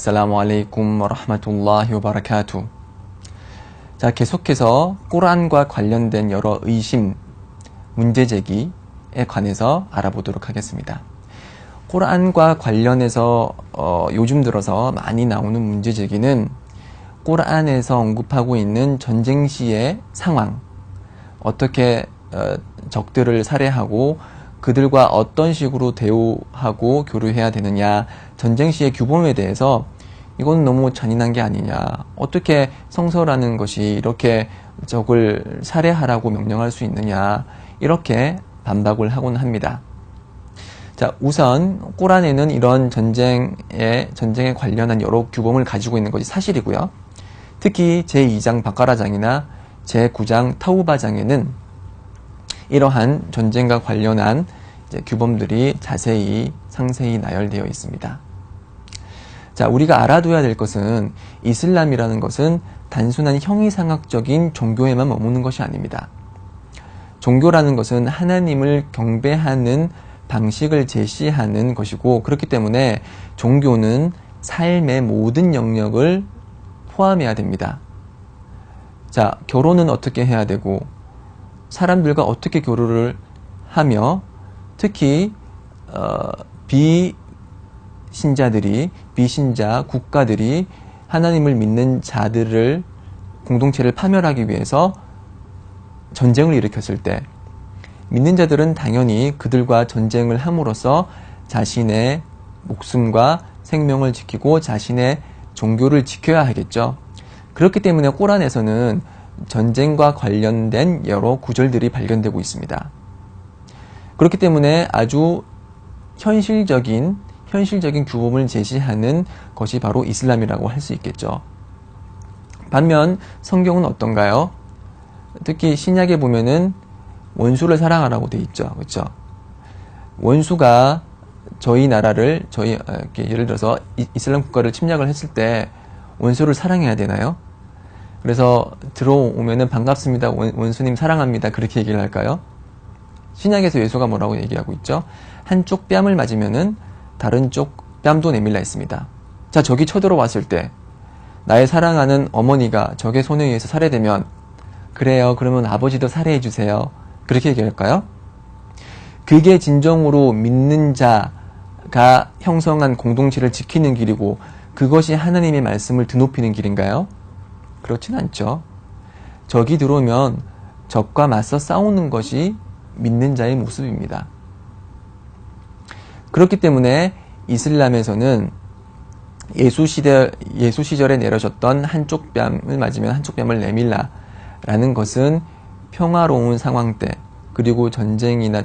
Assalamu alaikum wa rahmatullahi wa barakatuh. 자, 계속해서 꾸란과 관련된 여러 의심, 문제제기에 관해서 알아보도록 하겠습니다. 꾸란과 관련해서 요즘 들어서 많이 나오는 문제제기는 꾸란에서 언급하고 있는 전쟁 시의 상황, 어떻게 적들을 살해하고 그들과 어떤 식으로 대우하고 교류해야 되느냐, 전쟁 시의 규범에 대해서 이건 너무 잔인한 게 아니냐, 어떻게 성서라는 것이 이렇게 적을 살해하라고 명령할 수 있느냐, 이렇게 반박을 하곤 합니다. 자, 우선 꾸란에는 이런 전쟁에 관련한 여러 규범을 가지고 있는 것이 사실이고요. 특히 제2장 바까라장이나 제9장 타우바장에는 이러한 전쟁과 관련한 규범들이 자세히 상세히 나열되어 있습니다. 자, 우리가 알아둬야 될 것은 이슬람이라는 것은 단순한 형이상학적인 종교에만 머무는 것이 아닙니다. 종교라는 것은 하나님을 경배하는 방식을 제시하는 것이고, 그렇기 때문에 종교는 삶의 모든 영역을 포함해야 됩니다. 자, 결혼은 어떻게 해야 되고, 사람들과 어떻게 교류를 하며, 특히 비신자 국가들이 하나님을 믿는 자들을, 공동체를 파멸하기 위해서 전쟁을 일으켰을 때 믿는 자들은 당연히 그들과 전쟁을 함으로써 자신의 목숨과 생명을 지키고 자신의 종교를 지켜야 하겠죠. 그렇기 때문에 꾸란에서는 전쟁과 관련된 여러 구절들이 발견되고 있습니다. 그렇기 때문에 아주 현실적인 규범을 제시하는 것이 바로 이슬람이라고 할 수 있겠죠. 반면 성경은 어떤가요? 특히 신약에 보면은 원수를 사랑하라고 돼 있죠. 그렇죠? 원수가 저희 나라를, 예를 들어서 이슬람 국가를 침략을 했을 때 원수를 사랑해야 되나요? 그래서 들어오면은 반갑습니다, 원수님 사랑합니다, 그렇게 얘기를 할까요? 신약에서 예수가 뭐라고 얘기하고 있죠? 한쪽 뺨을 맞으면은 다른 쪽 뺨도 내밀라 했습니다. 자, 적이 쳐들어왔을 때 나의 사랑하는 어머니가 적의 손에 의해서 살해되면, 그래요, 그러면 아버지도 살해해 주세요, 그렇게 얘기할까요? 그게 진정으로 믿는 자가 형성한 공동체를 지키는 길이고, 그것이 하나님의 말씀을 드높이는 길인가요? 그렇진 않죠. 적이 들어오면 적과 맞서 싸우는 것이 믿는 자의 모습입니다. 그렇기 때문에 이슬람에서는 예수 시절에 내려졌던 한쪽 뺨을 맞으면 한쪽 뺨을 내밀라라는 것은 평화로운 상황 때, 그리고 전쟁이나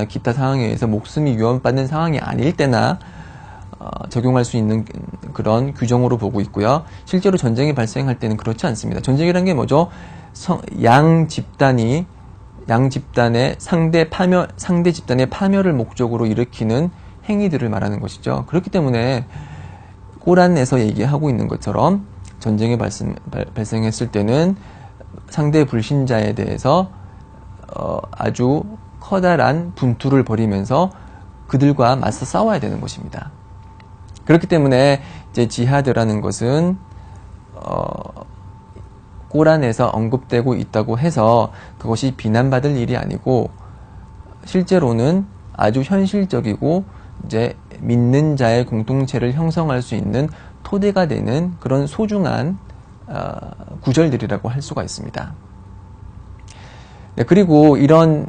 기타 상황에 의해서 목숨이 위협받는 상황이 아닐 때나 적용할 수 있는 그런 규정으로 보고 있고요. 실제로 전쟁이 발생할 때는 그렇지 않습니다. 전쟁이라는 게 뭐죠? 양 집단의 상대 집단의 파멸을 목적으로 일으키는 행위들을 말하는 것이죠. 그렇기 때문에 꾸란에서 얘기하고 있는 것처럼 전쟁이 발생했을 때는 상대 불신자에 대해서 아주 커다란 분투를 벌이면서 그들과 맞서 싸워야 되는 것입니다. 그렇기 때문에 이제 지하드라는 것은 꾸란에서 언급되고 있다고 해서 그것이 비난받을 일이 아니고, 실제로는 아주 현실적이고 이제 믿는 자의 공동체를 형성할 수 있는 토대가 되는 그런 소중한 구절들이라고 할 수가 있습니다. 네, 그리고 이런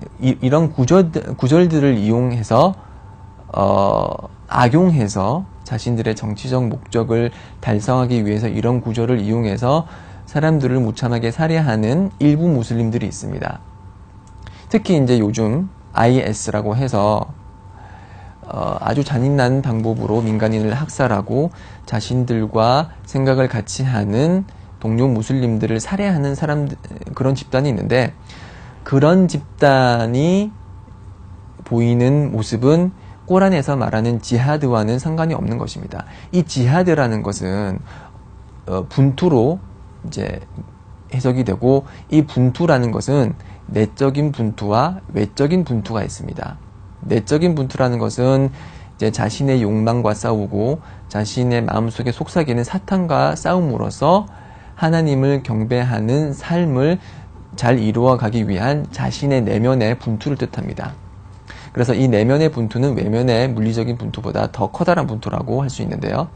구절들을 이용해서 악용해서 자신들의 정치적 목적을 달성하기 위해서 이런 구절을 이용해서 사람들을 무참하게 살해하는 일부 무슬림들이 있습니다. 특히 이제 요즘 IS라고 해서 아주 잔인한 방법으로 민간인을 학살하고 자신들과 생각을 같이 하는 동료 무슬림들을 살해하는 그런 집단이 있는데, 그런 집단이 보이는 모습은 꾸란에서 말하는 지하드와는 상관이 없는 것입니다. 이 지하드라는 것은 분투로 이제 해석이 되고, 이 분투라는 것은 내적인 분투와 외적인 분투가 있습니다. 내적인 분투라는 것은 이제 자신의 욕망과 싸우고 자신의 마음속에 속삭이는 사탄과 싸움으로써 하나님을 경배하는 삶을 잘 이루어가기 위한 자신의 내면의 분투를 뜻합니다. 그래서 이 내면의 분투는 외면의 물리적인 분투보다 더 커다란 분투라고 할 수 있는데요.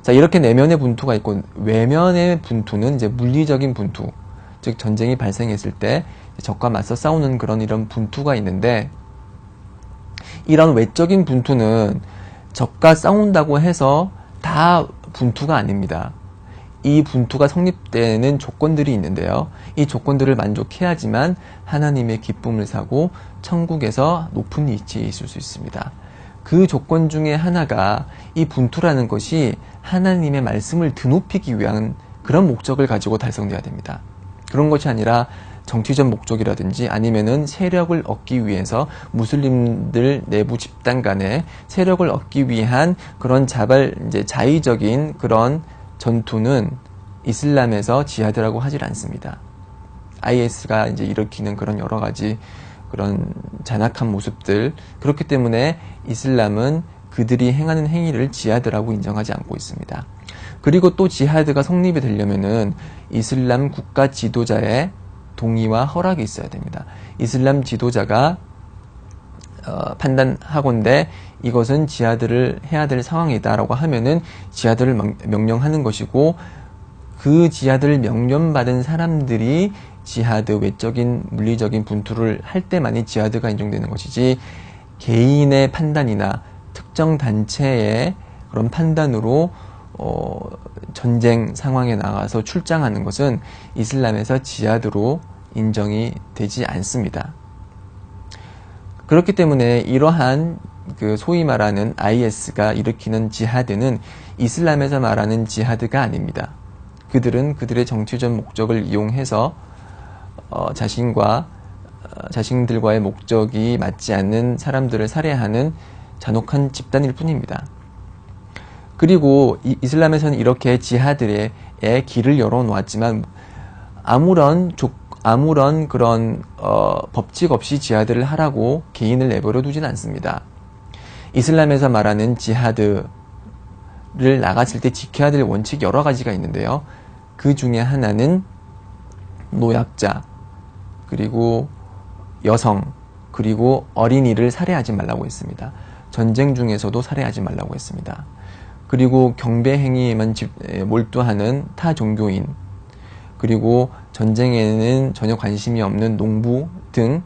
자, 이렇게 내면의 분투가 있고 외면의 분투는 이제 물리적인 분투, 즉 전쟁이 발생했을 때 적과 맞서 싸우는 이런 분투가 있는데, 이런 외적인 분투는 적과 싸운다고 해서 다 분투가 아닙니다. 이 분투가 성립되는 조건들이 있는데요. 이 조건들을 만족해야지만 하나님의 기쁨을 사고 천국에서 높은 위치에 있을 수 있습니다. 그 조건 중에 하나가 이 분투라는 것이 하나님의 말씀을 드높이기 위한 그런 목적을 가지고 달성돼야 됩니다. 그런 것이 아니라 정치적 목적이라든지 아니면은 세력을 얻기 위해서 무슬림들 내부 집단 간에 세력을 얻기 위한 그런 자의적인 그런 전투는 이슬람에서 지하드라고 하질 않습니다. IS가 이제 일으키는 그런 여러 가지 그런 잔악한 모습들, 그렇기 때문에 이슬람은 그들이 행하는 행위를 지하드라고 인정하지 않고 있습니다. 그리고 또 지하드가 성립이 되려면은 이슬람 국가 지도자의 동의와 허락이 있어야 됩니다. 이슬람 지도자가 판단하건대 이것은 지하드를 해야 될 상황이다라고 하면은 지하드를 명령하는 것이고, 그 지하드를 명령받은 사람들이 지하드, 외적인 물리적인 분투를 할 때만이 지하드가 인정되는 것이지, 개인의 판단이나 특정 단체의 그런 판단으로 전쟁 상황에 나가서 출장하는 것은 이슬람에서 지하드로 인정이 되지 않습니다. 그렇기 때문에 이러한 소위 말하는 IS가 일으키는 지하드는 이슬람에서 말하는 지하드가 아닙니다. 그들은 그들의 정치적 목적을 이용해서 자신들과의 목적이 맞지 않는 사람들을 살해하는 잔혹한 집단일 뿐입니다. 그리고 이슬람에서는 이렇게 지하드의 길을 열어놓았지만 아무런 그런 법칙 없이 지하드를 하라고 개인을 내버려 두진 않습니다. 이슬람에서 말하는 지하드를 나갔을 때 지켜야 될 원칙 여러 가지가 있는데요. 그 중에 하나는 노약자, 그리고 여성, 그리고 어린이를 살해하지 말라고 했습니다. 전쟁 중에서도 살해하지 말라고 했습니다. 그리고 경배 행위에만 몰두하는 타 종교인, 그리고 전쟁에는 전혀 관심이 없는 농부 등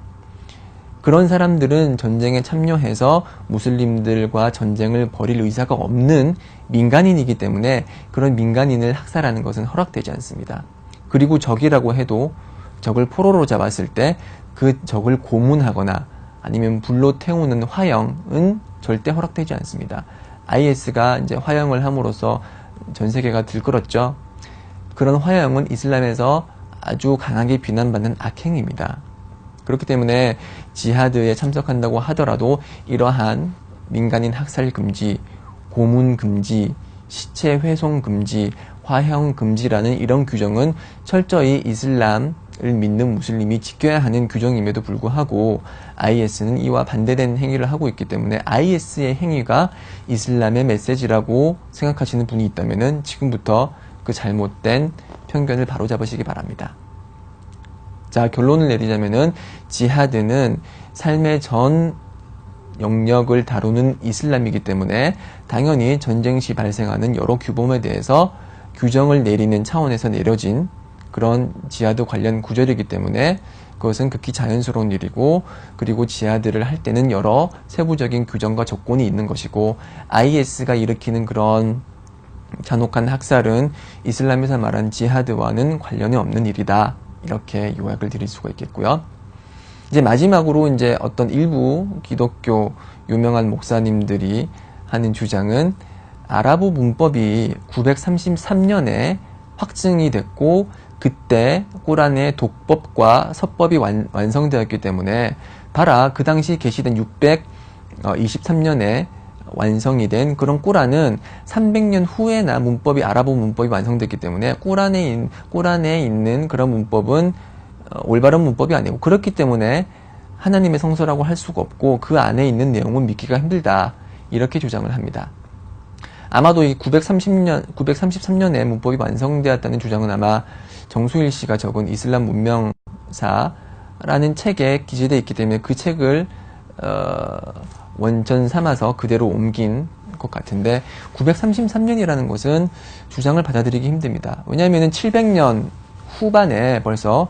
그런 사람들은 전쟁에 참여해서 무슬림들과 전쟁을 벌일 의사가 없는 민간인이기 때문에 그런 민간인을 학살하는 것은 허락되지 않습니다. 그리고 적이라고 해도 적을 포로로 잡았을 때 그 적을 고문하거나 아니면 불로 태우는 화형은 절대 허락되지 않습니다. IS가 이제 화형을 함으로써 전 세계가 들끓었죠. 그런 화형은 이슬람에서 아주 강하게 비난받는 악행입니다. 그렇기 때문에 지하드에 참석한다고 하더라도 이러한 민간인 학살 금지, 고문 금지, 시체 훼손 금지, 화형 금지라는 이런 규정은 철저히 이슬람을 믿는 무슬림이 지켜야 하는 규정임에도 불구하고 IS는 이와 반대된 행위를 하고 있기 때문에 IS의 행위가 이슬람의 메시지라고 생각하시는 분이 있다면 지금부터 그 잘못된 편견을 바로잡으시기 바랍니다. 자, 결론을 내리자면은 지하드는 삶의 전 영역을 다루는 이슬람이기 때문에 당연히 전쟁 시 발생하는 여러 규범에 대해서 규정을 내리는 차원에서 내려진 그런 지하드 관련 구절이기 때문에 그것은 극히 자연스러운 일이고, 그리고 지하드를 할 때는 여러 세부적인 규정과 조건이 있는 것이고, IS가 일으키는 그런 잔혹한 학살은 이슬람에서 말한 지하드와는 관련이 없는 일이다. 이렇게 요약을 드릴 수가 있겠고요. 이제 마지막으로 이제 어떤 일부 기독교 유명한 목사님들이 하는 주장은 아랍어 문법이 933년에 확증이 됐고 그때 꾸란의 독법과 서법이 완성되었기 때문에 봐라, 그 당시 계시된 623년에 완성이 된 그런 꾸란은 300년 후에나 아랍어 문법이 완성됐기 때문에 꾸란에 있는 그런 문법은 올바른 문법이 아니고, 그렇기 때문에 하나님의 성서라고 할 수가 없고 그 안에 있는 내용은 믿기가 힘들다. 이렇게 주장을 합니다. 아마도 이 933년에 문법이 완성되었다는 주장은 아마 정수일 씨가 적은 이슬람 문명사라는 책에 기재되어 있기 때문에 그 책을 원천 삼아서 그대로 옮긴 것 같은데 933년이라는 것은 주장을 받아들이기 힘듭니다. 왜냐하면 700년 후반에 벌써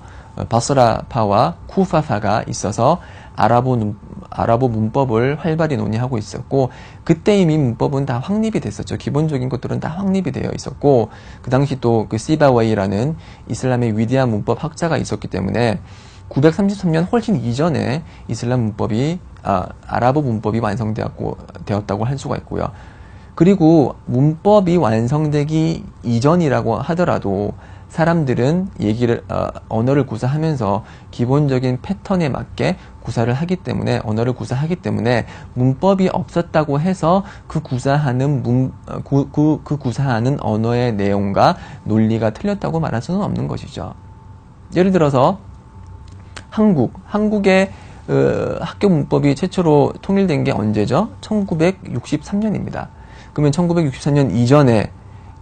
바스라파와 쿠파파가 있어서 아랍어 문법을 활발히 논의하고 있었고 그때 이미 문법은 다 확립이 됐었죠. 기본적인 것들은 다 확립이 되어 있었고 그 당시 또 그 시바웨이라는 이슬람의 위대한 문법 학자가 있었기 때문에 933년 훨씬 이전에 이슬람 문법이 아랍어 문법이 완성되었다고 할 수가 있고요. 그리고 문법이 완성되기 이전이라고 하더라도 사람들은 언어를 구사하면서 기본적인 패턴에 맞게 구사를 하기 때문에, 언어를 구사하기 때문에 문법이 없었다고 해서 그 구사하는 언어의 내용과 논리가 틀렸다고 말할 수는 없는 것이죠. 예를 들어서 한국의 학교 문법이 최초로 통일된 게 언제죠? 1963년입니다. 그러면 1963년 이전에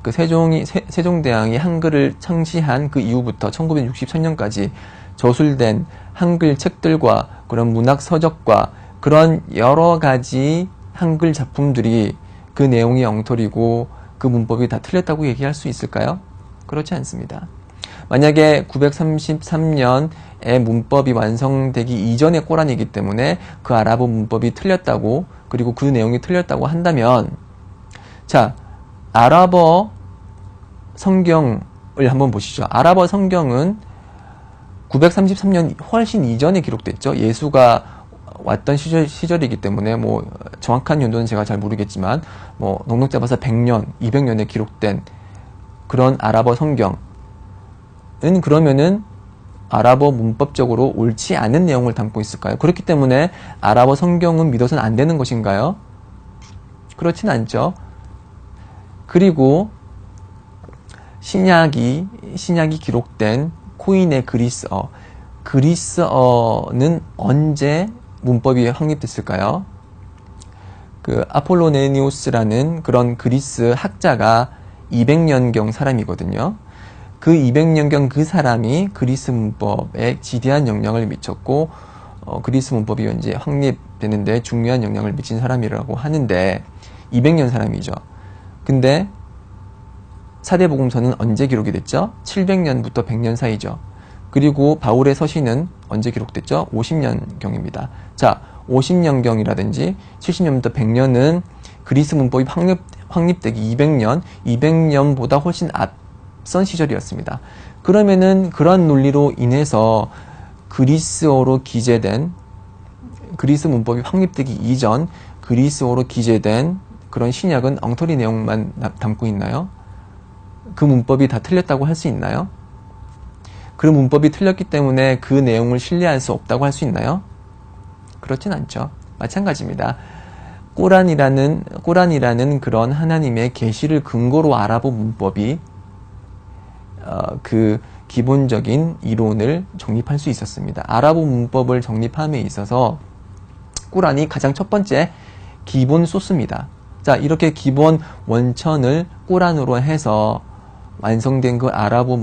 그 세종대왕이 한글을 창시한 그 이후부터 1963년까지 저술된 한글 책들과 그런 문학 서적과 그런 여러 가지 한글 작품들이 그 내용이 엉터리고 그 문법이 다 틀렸다고 얘기할 수 있을까요? 그렇지 않습니다. 만약에 933년에 문법이 완성되기 이전의 꼬란이기 때문에 그 아랍어 문법이 틀렸다고, 그리고 그 내용이 틀렸다고 한다면, 자, 아랍어 성경을 한번 보시죠. 아랍어 성경은 933년 훨씬 이전에 기록됐죠. 예수가 왔던 시절이기 때문에 뭐 정확한 연도는 제가 잘 모르겠지만 뭐 넉넉 잡아서 100년, 200년에 기록된 그런 아랍어 성경은 그러면은 아랍어 문법적으로 옳지 않은 내용을 담고 있을까요? 그렇기 때문에 아랍어 성경은 믿어서는 안 되는 것인가요? 그렇진 않죠. 그리고 신약이 기록된 코인의 그리스어는 언제 문법이 확립됐을까요? 그 아폴로네니우스라는 그런 그리스 학자가 200년경 사람이거든요. 그 200년경 그 사람이 그리스 문법에 지대한 영향을 미쳤고 그리스 문법이 현재 확립되는데 중요한 영향을 미친 사람이라고 하는데 200년 사람이죠. 근데 사대복음서는 언제 기록이 됐죠? 700년부터 100년 사이죠. 그리고 바울의 서신은 언제 기록됐죠? 50년경입니다. 자, 50년경이라든지 70년부터 100년은 그리스 문법이 확립되기 200년보다 훨씬 앞선 시절이었습니다. 그러면은 그런 논리로 인해서 그리스어로 기재된, 그리스 문법이 확립되기 이전 그리스어로 기재된 그런 신약은 엉터리 내용만 담고 있나요? 그 문법이 다 틀렸다고 할 수 있나요? 그 문법이 틀렸기 때문에 그 내용을 신뢰할 수 없다고 할 수 있나요? 그렇진 않죠. 마찬가지입니다. 꼬란이라는 그런 하나님의 계시를 근거로 아랍어 문법이 그 기본적인 이론을 정립할 수 있었습니다. 아랍어 문법을 정립함에 있어서 꼬란이 가장 첫 번째 기본 소스입니다. 자, 이렇게 기본 원천을 꼬란으로 해서 완성된 그 아랍어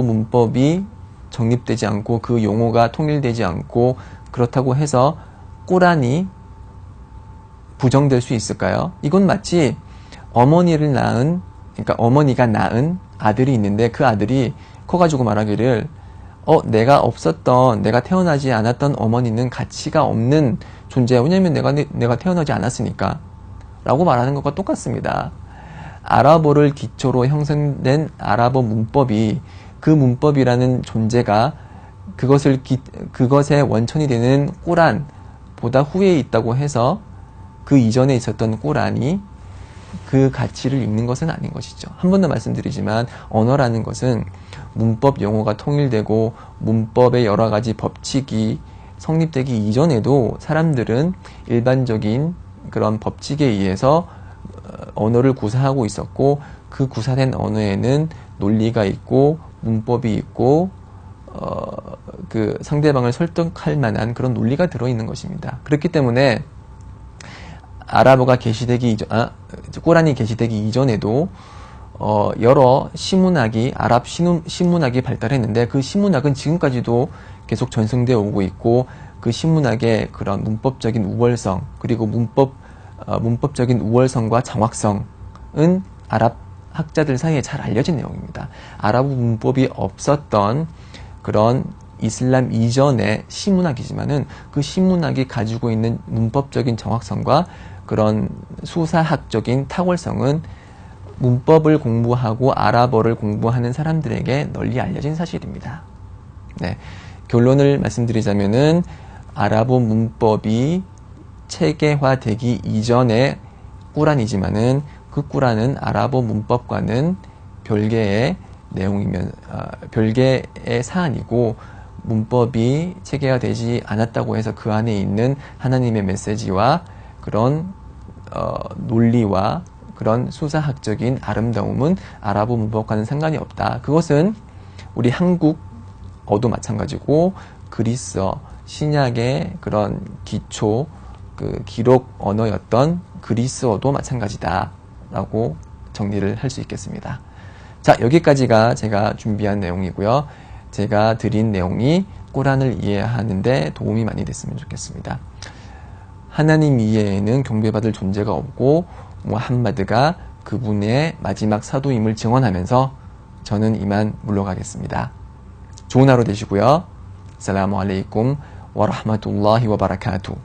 문법이 정립되지 않고 그 용어가 통일되지 않고 그렇다고 해서 꼬란이 부정될 수 있을까요? 이건 마치 어머니가 낳은 아들이 있는데 그 아들이 커가지고 말하기를 내가 태어나지 않았던 어머니는 가치가 없는 존재야. 왜냐면 내가 태어나지 않았으니까. 라고 말하는 것과 똑같습니다. 아랍어를 기초로 형성된 아랍어 문법이, 그 문법이라는 존재가 그것의 원천이 되는 꼬란보다 후에 있다고 해서 그 이전에 있었던 꼬란이 그 가치를 잃는 것은 아닌 것이죠. 한 번 더 말씀드리지만 언어라는 것은 문법 용어가 통일되고 문법의 여러 가지 법칙이 성립되기 이전에도 사람들은 일반적인 그런 법칙에 의해서 언어를 구사하고 있었고 그 구사된 언어에는 논리가 있고 문법이 있고 그 상대방을 설득할 만한 그런 논리가 들어있는 것입니다. 그렇기 때문에 아랍어가 게시되기 이전, 꾸란이 게시되기 이전에도 여러 신문학이 아랍 신문학이 발달했는데 그 신문학은 지금까지도 계속 전승되어 오고 있고 그 신문학의 그런 문법적인 우월성 그리고 문법적인 우월성과 정확성은 아랍 학자들 사이에 잘 알려진 내용입니다. 아랍 문법이 없었던 그런 이슬람 이전의 신문학이지만은 그 신문학이 가지고 있는 문법적인 정확성과 그런 수사학적인 탁월성은 문법을 공부하고 아랍어를 공부하는 사람들에게 널리 알려진 사실입니다. 네. 결론을 말씀드리자면은 아랍어 문법이 체계화되기 이전의 꾸란이지만은 그 꾸란은 아랍어 문법과는 별개의 별개의 사안이고 문법이 체계화되지 않았다고 해서 그 안에 있는 하나님의 메시지와 그런 논리와 그런 수사학적인 아름다움은 아랍어 문법과는 상관이 없다. 그것은 우리 한국어도 마찬가지고 그리스어, 신약의 그런 기초, 기록 언어였던 그리스어도 마찬가지다. 라고 정리를 할 수 있겠습니다. 자, 여기까지가 제가 준비한 내용이고요. 제가 드린 내용이 꾸란을 이해하는데 도움이 많이 됐으면 좋겠습니다. 하나님 이외에는 경배받을 존재가 없고 무함마드가 그분의 마지막 사도임을 증언하면서 저는 이만 물러가겠습니다. 좋은 하루 되시고요. 살라무 알레이쿰 와 라흐마툴라히 와 바라카투.